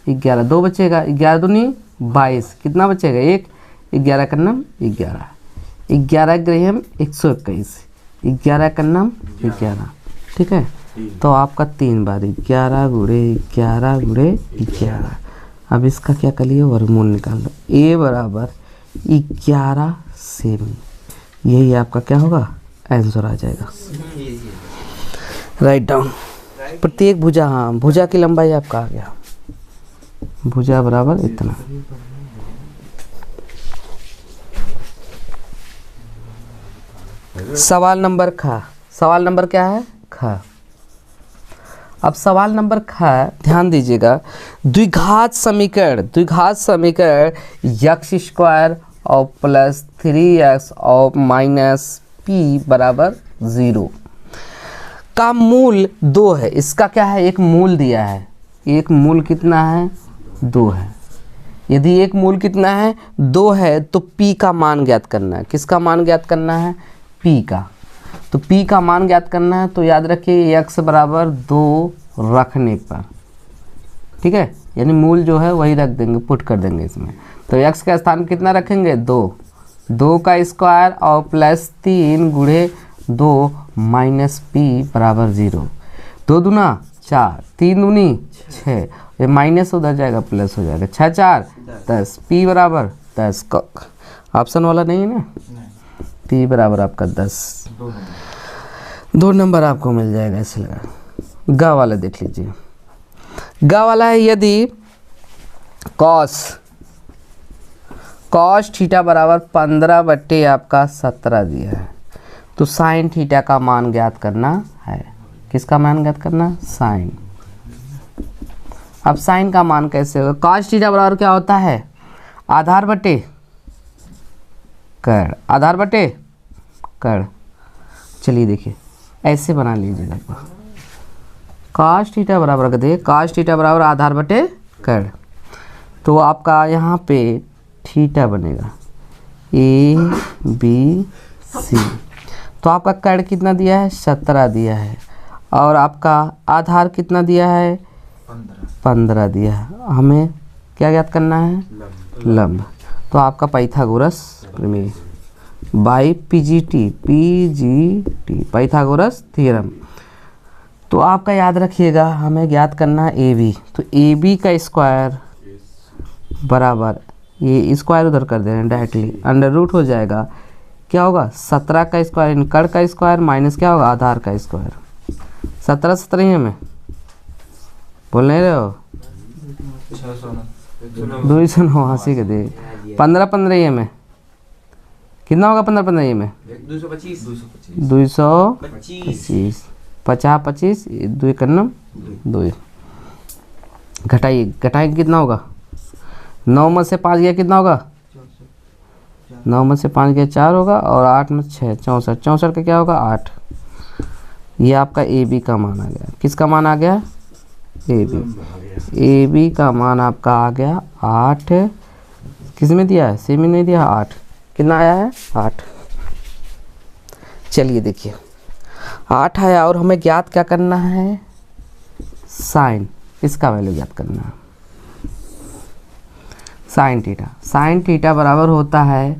11, 2 बचेगा, 11 दूनी 22, कितना बचेगा? 1, 11 का नम 11, 11 ग्रहम 121, 11 का नम 11, ठीक है। तो आपका 3 बार 11 गुणे 11 गुणे 11। अब इसका क्या कर लिए? वर्गमूल निकाल लो। ए बराबर 11 सेमी, यही आपका क्या होगा? आंसर आ जाएगा। Write down. प्रत्येक भुजा, हाँ भुजा की लंबाई आपका आ गया, भुजा बराबर इतना। सवाल नंबर ख, सवाल नंबर क्या है? ख। अब सवाल नंबर ख, ध्यान दीजिएगा, द्विघात समीकरण, द्विघात समीकरण x स्क्वायर और प्लस 3x और माइनस p बराबर 0 का मूल 2 है। इसका क्या है? एक मूल दिया है, एक मूल कितना है? 2 है। यदि एक मूल कितना है? 2 है, तो p का मान ज्ञात करना है। किसका मान ज्ञात करना है? p का। तो p का मान ज्ञात करना है, तो याद रखिए x बराबर 2 रखने पर, ठीक है, यानी मूल जो है वही रख देंगे, पुट कर देंगे इसमें। तो x का स्थान कितना रखेंगे? 2, 2 का स्क्वायर और प्लस 3 गुणे 2 माइनस p बराबर 0, 2 दूना 4, 3 दूनी 6, ये माइनस उधर जाएगा प्लस हो जाएगा, 6 4 10, p बराबर 10। ऑप्शन वाला नहीं है ना, p बराबर आपका 10, 2 नंबर आपको मिल जाएगा। ऐसे लगा। गा वाला देख लीजिए, गा वाला है यदि कॉस थीटा बराबर 15 आपका 17 दिया है, तो साइन थीटा का मान ज्ञात करना है। किसका मान ज्ञात करना? साइन। अब साइन का मान कैसे होगा? कॉस थीटा बराबर क्या होता है? आधार बटे कर्ण, आधार बटे कर्ण। चलिए देखिए ऐसे बना लीजिएगा, cos थीटा बराबर कर दे, cos थीटा बराबर आधार बटे कर्ण। तो आपका यहाँ पे थीटा बनेगा ABC। तो आपका कर्ण कितना दिया है 17 दिया है, और आपका आधार कितना दिया है 15 दिया है। हमें क्या ज्ञात करना है लंब। तो आपका पाइथागोरस प्रमेय बाय पीजीटी पाइथागोरस थ्योरम। तो आपका याद रखिएगा हमें ज्ञात करना है AB। तो AB का स्क्वायर बराबर, ये स्क्वायर उधर कर दे रहे हैं डायरेक्टली, अंडर रूट हो जाएगा, क्या होगा 17 का स्क्वायर कर्ण का स्क्वायर माइनस क्या होगा आधार का स्क्वायर। 17 17 ही में बोल नहीं रहे हो, 209 हंसी के दे। 15 15 ही में कितना होगा 15 15 ही में 225 50 25 2 करना 2 घटाइए, घटाएंगे कितना होगा 9 में से 5 गया कितना होगा 9 में से 5 गया 4 होगा, और 8 में 6 64, 64 का क्या होगा 8। ये आपका AB का मान आ गया। किसका मान आ गया AB का मान आपका आ गया 8। किस में दिया है सेमी नहीं दिया 8। कितना आया है 8। चलिए देखिए 8 आया, और हमें ज्ञात क्या करना है साइन, इसका वैल्यू ज्ञात करना है साइन थीटा। साइन थीटा बराबर होता है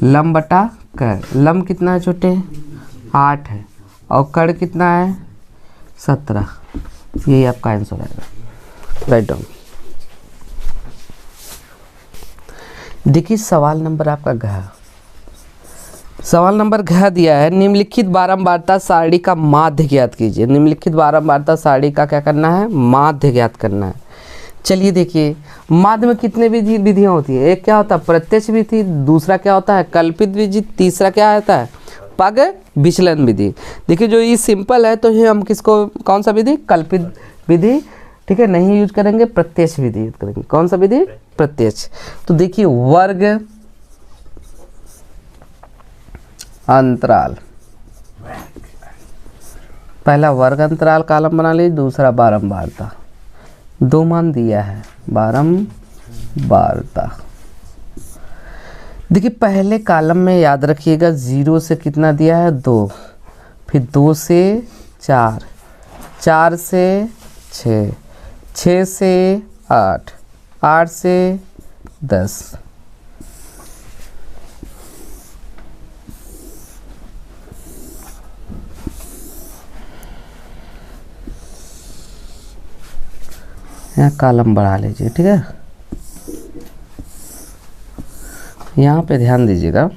लंब बटा कर्ण। लंब कितना है छोटे 8 है, और कर्ण कितना है 17। यही आपका आंसर आएगा, राइट डाउन। देखिए सवाल नंबर आपका घ, सवाल नंबर घ दिया है निम्नलिखित बारंबारता सारणी का माध्य ज्ञात कीजिए। निम्नलिखित बारंबारता सारणी का क्या करना है माध्य ज्ञात करना है। चलिए देखिए माध्य में कितने विधियाँ होती है, एक क्या होता है प्रत्यक्ष विधि, दूसरा क्या होता है कल्पित विधि, तीसरा क्या होता है पग विचलन विधि। देखिए जो ये सिंपल है तो ये हम किसको कौन सा विधि कल्पित विधि, ठीक है, नहीं यूज करेंगे प्रत्यक्ष विधि यूज करेंगे। कौन सा विधि प्रत्यक्ष। तो देखिए वर्ग अंतराल, पहला वर्ग अंतराल कॉलम बना लीजिए, दूसरा बारंबारता, 2 मान दिया है बारंबारता। देखिए पहले कॉलम में याद रखिएगा 0 से कितना दिया है 2, फिर 2 से 4, 4 से 6, 6 से 8, 8 से 10। यहाँ कॉलम बढ़ा लीजिए, ठीक है, यहाँ पे ध्यान दीजिएगा।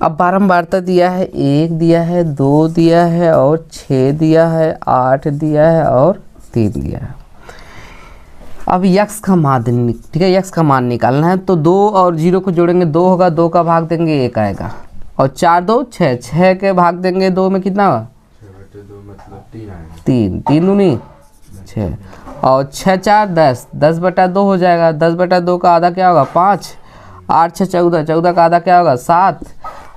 अब बारंबारता दिया है 1 दिया है 2 दिया है और 6 दिया है 8 दिया है और 3 दिया है। अब यक्स का मान, ठीक है, यक्स का मान निकालना है। तो 2 और 0 को जोड़ेंगे 2 होगा, 2 का भाग देंगे 1 आएगा, और 4 2 6, 6 के भाग देंगे 2 में कितना होगा 3, 3 दूनी 6, और 6 4 10, 10 बटा 2 हो जाएगा। 10 बटा 2 का आधा क्या होगा 5, 8 6 14, 14 का आधा क्या होगा 7,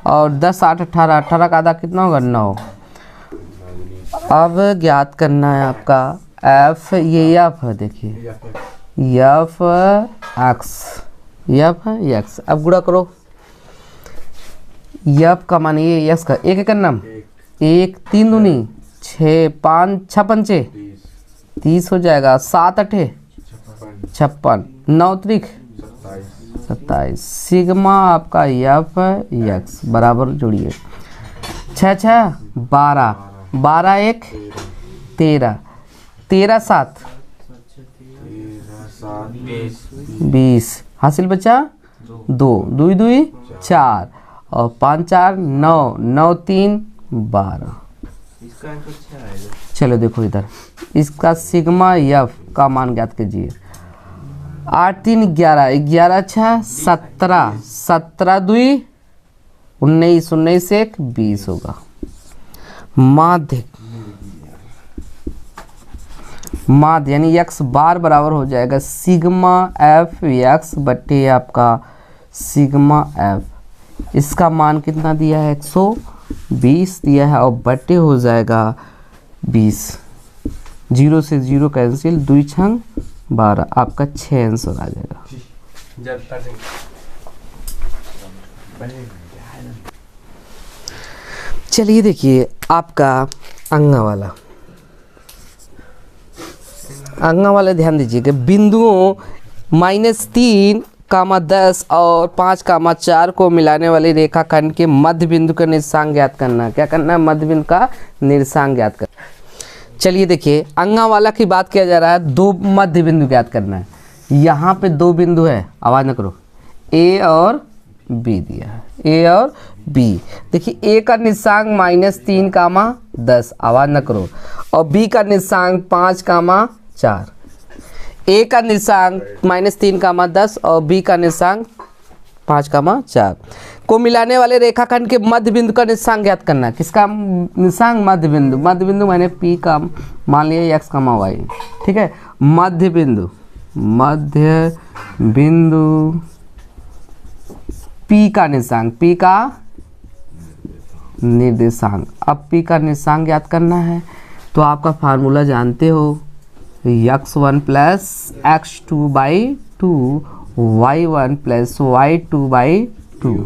और 10 8 18, 18 का आधा कितना होगा 9। अब ज्ञात करना है आपका एफ, ये एफ है, देखिए एफ एक्स। अब गुणा करो, एफ का मान ये एक्स का 1 का नाम 1, 3 दूनी 6, 5 6 पंचे 30 हो जाएगा, 7 8 56, 9 त्रिक 27। सिग्मा आपका एफ एक्स बराबर जोड़िए 6 6 12, 12 1 13, 13 7 20, हासिल बचा 2, 2 2 4, और 5 4 9, 9 3 12। चलो देखो इधर इसका सिग्मा एफ का मान ज्ञात कीजिए। 8 3 11, 11 6 17, 17 2 19, 19 1 20 होगा। माध्य माध्य यानी एक्स बार बराबर हो जाएगा सिग्मा एफ एक्स बटे आपका सिग्मा एफ। इसका मान कितना दिया है 120 दिया है और बटे हो जाएगा 20। 0 से 0 कैंसिल, 2 छंग 12, आपका 6 आंसर आ जाएगा। चलिए देखिए आपका अंगा वाला ध्यान दीजिएगा। बिंदुओं -3, 10 और 5, 4 को मिलाने वाली रेखाखंड के मध्य बिंदु का निर्देशांक ज्ञात करना। क्या करना है? मध्य बिंदु का निर्देशांक ज्ञात करना। चलिए देखिए अंगा वाला की बात किया जा रहा है, 2 मध्य बिंदु ज्ञात करना है। यहाँ पे 2 बिंदु है, आवाज़ न करो, ए और बी दिया है, ए और बी। देखिए ए का निर्देशांक -3, 10, आवाज़ न करो, और बी का निर्देशांक 5, 4। ए का निर्देशांक -3, 10 और बी का निर्देशांक 5, 4 को मिलाने वाले रेखाखंड के मध्य बिंदु का निर्देशांक ज्ञात करना है। किसका निर्देशांक? मध्य बिंदु मैंने पी का मान लिया x, y, ठीक है। मध्य बिंदु P का निर्देशांक, P का निर्देशांक। अब P का निर्देशांक ज्ञात करना है तो आपका फार्मूला जानते हो, x1 plus x2/2 y1 plus y2/2।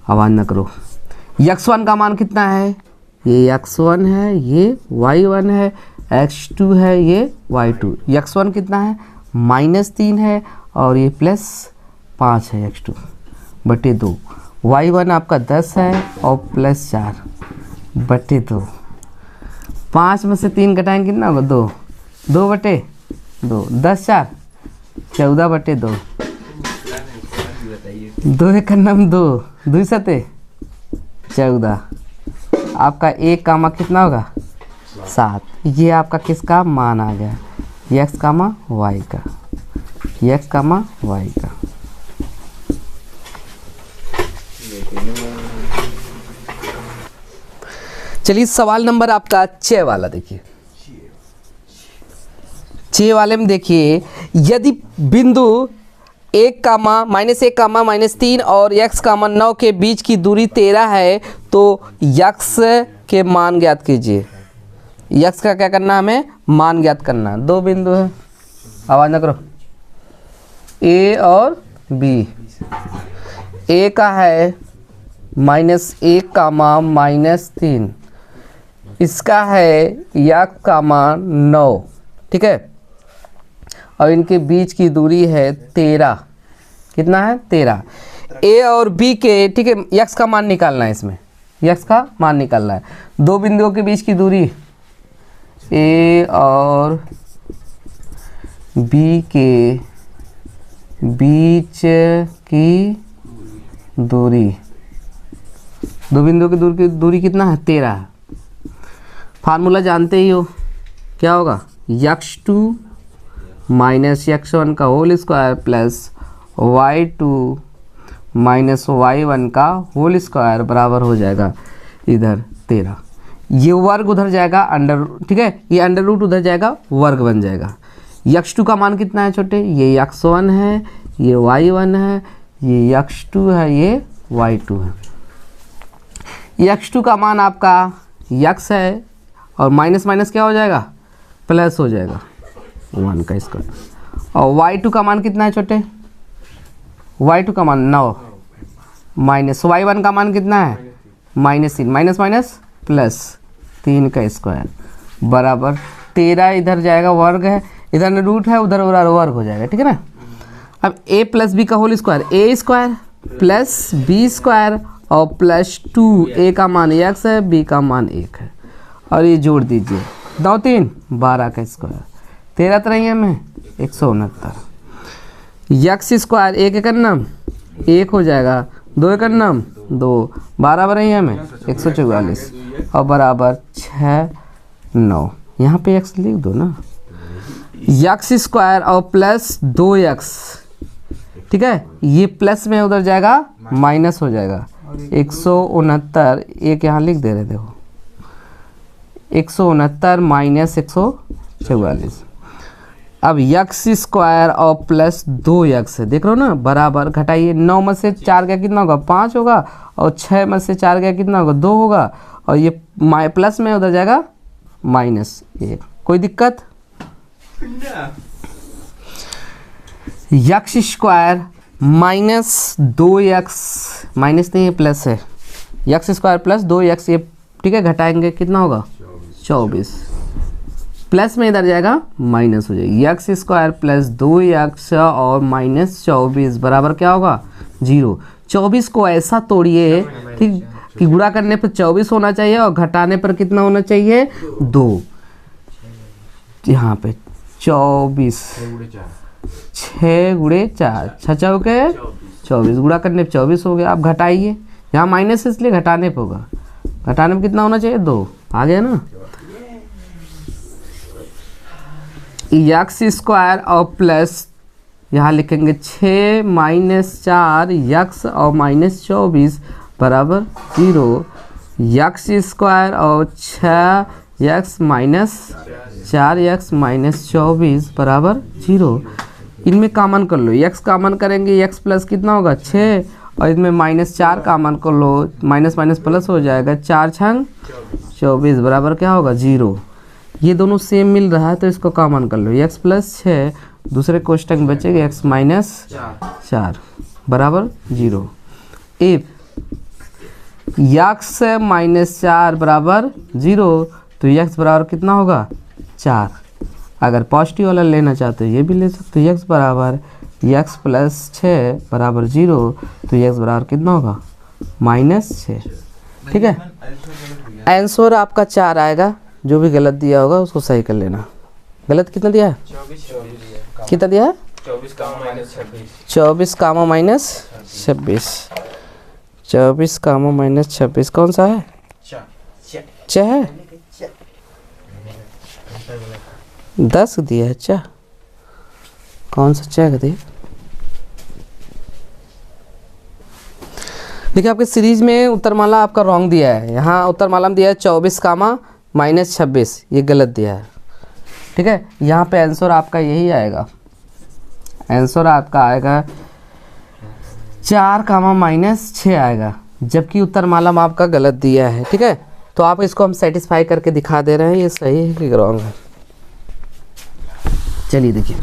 आवाज़ न करो। x1 का मान कितना है? ये x1 है, ये y1 है, x2 है, ये y2। x1 कितना है? -3 है और ये +5 है, x2 बटे 2। y1 आपका 10 है और +4 बटे 2। 5 में से 3 घटाएंगे कितना होगा? 2, 2 बटे 2, 10 4 14 बटे 2। 2 एक नाम 2, 2 सते 14। आपका एक कामा कितना होगा? 7। ये आपका किसका मान आ गया? x, y का, x, y का। चलिए सवाल नंबर आपका 6 वाला देखिए। 6 वाले में देखिए, यदि बिंदु -1, -3 और x, 9 के बीच की दूरी 13 है तो x के मान ज्ञात कीजिए। x का क्या करना है? हमें मान ज्ञात करना है। 2 बिंदु है, आवाज़ ना करो, a और b। a का है -1, -3, इसका है x, 9, ठीक है, और इनके बीच की दूरी है 13। कितना है? 13। a और b के, ठीक है, x का मान निकालना है, इसमें x का मान निकालना है। 2 बिंदुओं के बीच की दूरी, a और b के बीच की दूरी, 2 बिंदुओं की दूरी कितना है? 13। फार्मूला जानते ही हो, क्या होगा? x2 माइनस x1 का whole square plus y2 minus y1 का होल स्क्वायर बराबर हो जाएगा इधर 13। ये वर्ग उधर जाएगा अंडर, ठीक है, ये अंडर रूट उधर जाएगा, वर्ग बन जाएगा। x2 का मान कितना है छोटे? ये x1 है, ये y1 है, ये x2 है, ये y2 है। x2 का मान आपका x है और माइनस माइनस क्या हो जाएगा? प्लस हो जाएगा 1 का स्क्वायर। और y2 का मान कितना है छोटे? y2 का मान 9 माइनस y1 का मान कितना है? -3, माइनस माइनस प्लस 3 का स्क्वायर बराबर 13। इधर जाएगा वर्ग है, इधर रूट है, उधर वर्ग हो जाएगा, ठीक है ना। अब a प्लस बी का whole square, a square plus B square और प्लस 2। a का मान x है, b का मान 1 है, और ये जोड़ दीजिए, 2 3 12 का स्क्वायर, 13 तरह में 169। x स्क्वायर 1 एक नाम 1 हो जाएगा, 2 एक नाम 2, 12 बराबर में 144 और बराबर 6 9। यहाँ पे x लिख दो ना, x स्क्वायर और प्लस 2x, ठीक है, ये प्लस में उधर जाएगा माइनस हो जाएगा 169। एक यहाँ लिख दे रहे, देखो 169 माइनस 144। 44। अब यक्स स्क्वायर और प्लस 2x है, देख रहे हो ना, बराबर घटाइए। 9 में से 4 गया कितना होगा 5 होगा, और 6 में से 4 गया कितना होगा 2 होगा, और ये प्लस में उधर जाएगा -1। कोई दिक्कत? यक्स स्क्वायर -2x, माइनस नहीं है प्लस है, यक्स स्क्वायर प्लस 2x, ये ठीक है, घटाएंगे कितना होगा 24, प्लस में इधर जाएगा माइनस हो जाएगा। यक्स स्क्वायर प्लस 2x और -24 बराबर क्या होगा 0। 24 को ऐसा तोड़िए ठीक कि गुणा करने पर 24 होना चाहिए और घटाने पर कितना होना चाहिए 2। यहाँ पे 24, 6 गुणे 4, 6 चौके 24, गुणा करने पर 24 हो गया। आप घटाइए, यहाँ माइनस है इसलिए घटाने पर होगा, घटाने में कितना होना चाहिए 2, आ गया ना। यक्स स्क्वायर और प्लस यहाँ लिखेंगे 6 - 4 यक्स और -24 बराबर 0। यक्स स्क्वायर और 6 यक्स -4 यक्स -24 बराबर 0। इनमें कॉमन कर लो, यक्स कॉमन करेंगे, यक्स प्लस कितना होगा 6, और इसमें -4 कॉमन कर लो, माइनस माइनस प्लस हो जाएगा, 4 छंग 24 बराबर क्या होगा 0। ये दोनों सेम मिल रहा है तो इसको कॉमन कर लो, x प्लस 6, दूसरे क्वेश्चन में बचेगा x -4 बराबर 0। इफ x -4 बराबर 0 तो x बराबर कितना होगा 4। अगर पॉजिटिव वाला लेना चाहते हो ये भी ले सकते हो, x बराबर x प्लस 6 बराबर 0 तो x बराबर कितना होगा -6। ठीक है, आंसर आपका 4 आएगा। जो भी गलत दिया होगा उसको सही कर लेना। गलत कितना दिया है 24 कितना दिया है 24 कामा -26 24 कामा -26 कौन सा है च है 10 दिया है च, कौन सा च दिया। देखिए आपके सीरीज में उत्तरमाला आपका रॉन्ग दिया है, यहाँ उत्तरमाला में दिया है 24 कामा -26, ये गलत दिया है। ठीक है, यहाँ पे आंसर आपका यही आएगा, आंसर आपका आएगा 4 कामा -6 आएगा, जबकि उत्तरमाला में आपका गलत दिया है। ठीक है, तो आप इसको हम सेटिस्फाई करके दिखा दे रहे हैं ये सही है कि रॉन्ग है। चलिए देखिए,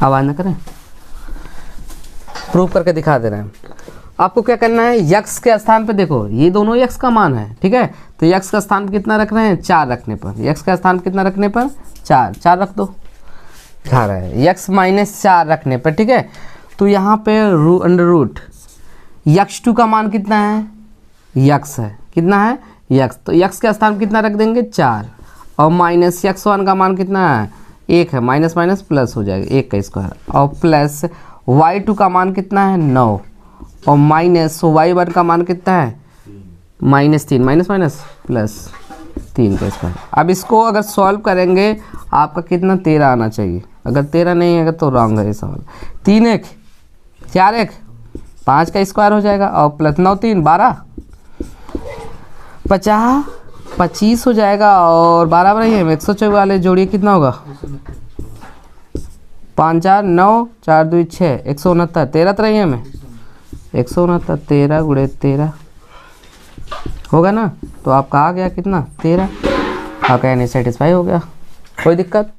आवाज ना करें, प्रूव करके दिखा दे रहे हैं। आपको क्या करना है, यक्स के स्थान पे देखो ये दोनों यक्स का मान है। ठीक है, तो यक्स का स्थान कितना रख रहे हैं 4 रखने पर, यक्स का स्थान कितना रखने पर 4 रख दो, दिखा रहे हैं यक्स -4 रखने पर। ठीक है, तो यहाँ पे अंडर रूट x2 का मान कितना है यक्स है, कितना है यक्स, तो यक्स का स्थान कितना रख देंगे 4, और -x1 का मान कितना है 1 है, माइनस माइनस प्लस हो जाएगा 1 का स्क्वायर, और प्लस y2 का मान कितना है 9, और माइनस y1 का मान कितना है -3, माइनस माइनस प्लस 3 का स्क्वायर। अब इसको अगर सॉल्व करेंगे आपका कितना 13 आना चाहिए, अगर 13 नहीं है तो रॉन्ग है ये सवाल। 3 1 4 1 5 का स्क्वायर हो जाएगा, और प्लस 9 3 12 50 25 हो जाएगा, और 12 बराबर है 144 जोड़िए कितना होगा 5 4 9 4 2 6 169 13 तरह है हमें 169 13 गुणे 13 होगा ना, तो आपका आ गया कितना 13, आपका यानी सेटिस्फाई हो गया। कोई दिक्कत?